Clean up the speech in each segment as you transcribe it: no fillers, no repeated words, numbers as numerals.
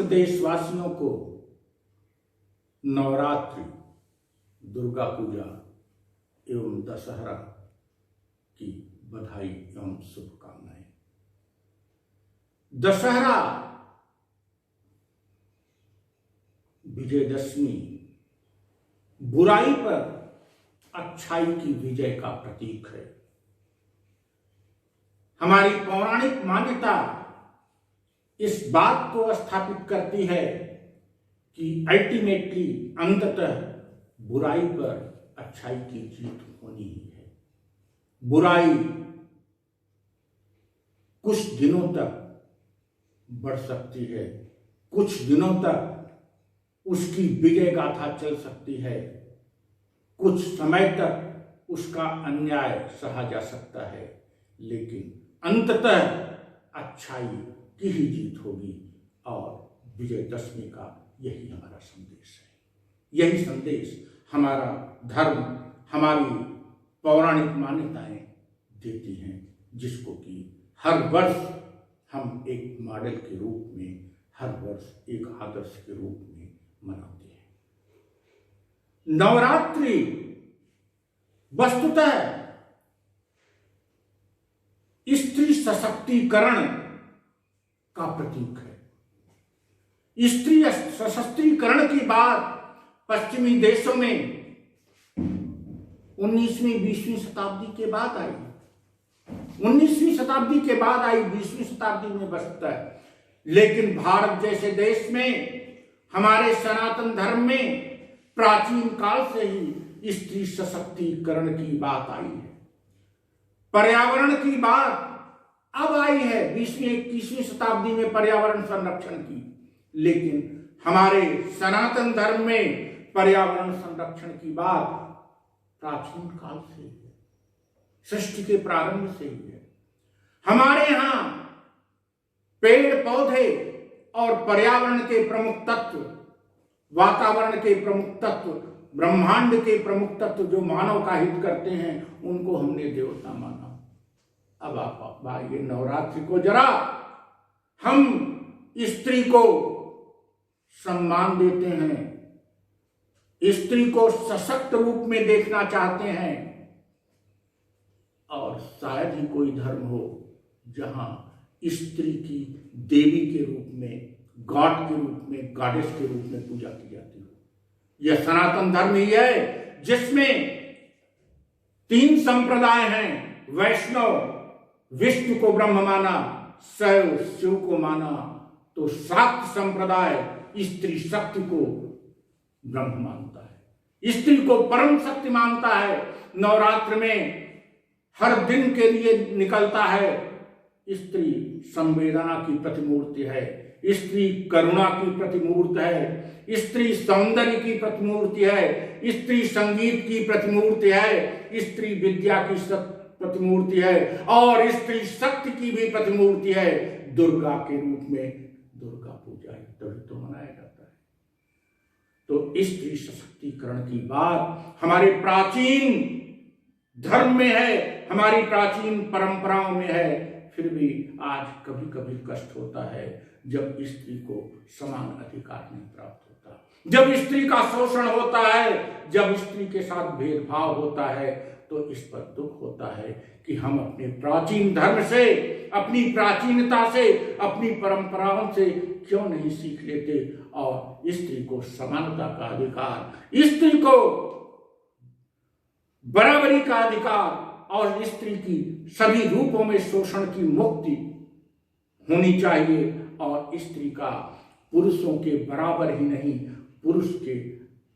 देशवासियों को नवरात्रि, दुर्गा पूजा एवं दशहरा की बधाई एवं शुभकामनाएं। दशहरा विजयदशमी बुराई पर अच्छाई की विजय का प्रतीक है। हमारी पौराणिक मान्यता इस बात को स्थापित करती है कि अल्टीमेटली अंततः बुराई पर अच्छाई की जीत होनी ही है। बुराई कुछ दिनों तक बढ़ सकती है, कुछ दिनों तक उसकी विजय गाथा चल सकती है, कुछ समय तक उसका अन्याय सहा जा सकता है, लेकिन अंततः अच्छाई की ही जीत होगी। और विजयदशमी का यही हमारा संदेश है। यही संदेश हमारा धर्म, हमारी पौराणिक मान्यताएं देती हैं, जिसको कि हर वर्ष हम एक मॉडल के रूप में, हर वर्ष एक आदर्श के रूप में मनाते हैं। नवरात्रि वस्तुतः स्त्री सशक्तिकरण का प्रतीक है। स्त्री सशक्तिकरण की बात पश्चिमी देशों में 19वीं 20वीं शताब्दी के बाद आई। 19वीं शताब्दी के बाद आई, 20वीं शताब्दी में बसता है। लेकिन भारत जैसे देश में, हमारे सनातन धर्म में प्राचीन काल से ही स्त्री सशक्तिकरण की बात आई है। पर्यावरण की बात अब आई है 20वीं 21वीं शताब्दी में पर्यावरण संरक्षण की, लेकिन हमारे सनातन धर्म में पर्यावरण संरक्षण की बात प्राचीन काल से ही है, सृष्टि के प्रारंभ से ही है। हमारे यहां पेड़ पौधे और पर्यावरण के प्रमुख तत्व, वातावरण के प्रमुख तत्व, ब्रह्मांड के प्रमुख तत्व जो मानव का हित करते हैं, उनको हमने देवता माना। अब आप आइए नवरात्रि को जरा हम स्त्री को सम्मान देते हैं, स्त्री को सशक्त रूप में देखना चाहते हैं, और शायद ही कोई धर्म हो जहां स्त्री की देवी के रूप में, गॉड के रूप में, गॉडेस के रूप में पूजा की जाती हो। यह सनातन धर्म ही है जिसमें 3 संप्रदाय हैं। वैष्णव विष्णु को ब्रह्म माना, शैव शिव को माना, तो शाक्त संप्रदाय स्त्री शक्ति को ब्रह्म मानता है, स्त्री को परम शक्ति मानता है। नवरात्र में हर दिन के लिए निकलता है। स्त्री संवेदना की प्रतिमूर्ति है, स्त्री करुणा की प्रतिमूर्ति है, स्त्री सौंदर्य की प्रतिमूर्ति है, स्त्री संगीत की प्रतिमूर्ति है, स्त्री विद्या की प्रतिमूर्ति है, और स्त्री शक्ति की भी प्रतिमूर्ति है। दुर्गा के रूप में दुर्गा पूजा तभी तो मनाया जाता है। तो स्त्री सशक्तिकरण की बात हमारे प्राचीन धर्म में है, हमारी प्राचीन परंपराओं में है। फिर भी आज कभी कभी कष्ट होता है जब स्त्री को समान अधिकार नहीं प्राप्त होता, जब स्त्री का शोषण होता है, जब स्त्री के साथ भेदभाव होता है, तो इस पर दुख होता है कि हम अपने प्राचीन धर्म से, अपनी प्राचीनता से, अपनी परंपराओं से क्यों नहीं सीख लेते और स्त्री को समानता का अधिकार, स्त्री को बराबरी का अधिकार और स्त्री की सभी रूपों में शोषण की मुक्ति होनी चाहिए, और स्त्री का पुरुषों के बराबर ही नहीं, पुरुष के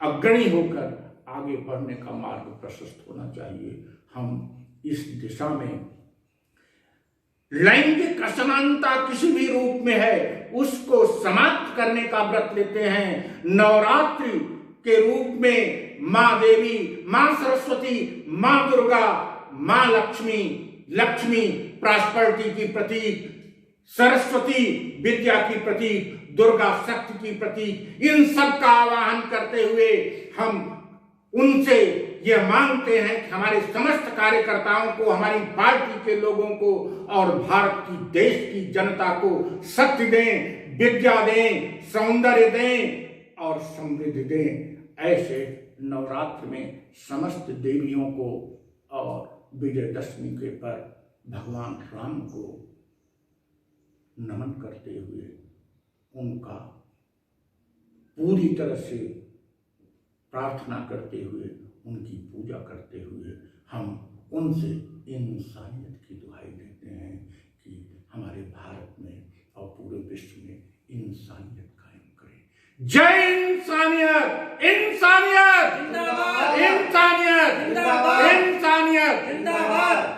अग्रणी होकर आगे बढ़ने का मार्ग प्रशस्त होना चाहिए। हम इस दिशा में लैंगिक असमानता किसी भी रूप में है उसको समाप्त करने का व्रत लेते हैं। नवरात्रि के रूप में मां देवी, मां सरस्वती, मां दुर्गा, मां लक्ष्मी, लक्ष्मी प्रॉस्पेरिटी की प्रतीक, सरस्वती विद्या की प्रतीक, दुर्गा शक्ति की प्रतीक, इन सब का आवाहन करते हुए हम उनसे यह मांगते हैं कि हमारे समस्त कार्यकर्ताओं को, हमारी पार्टी के लोगों को और भारत की, देश की जनता को शक्ति दें, विद्या दें, सौंदर्य दें और समृद्धि दें। ऐसे नवरात्र में समस्त देवियों को और विजयदशमी के पर भगवान राम को नमन करते हुए उनका पूरी तरह से प्रार्थना करते हुए उनकी पूजा करते हुए हम उनसे इंसानियत की दुहाई देते हैं कि हमारे भारत में और पूरे विश्व में इंसानियत कायम करें। जय इंसानियत, इंसानियत, इंसानियत, इंसानियत।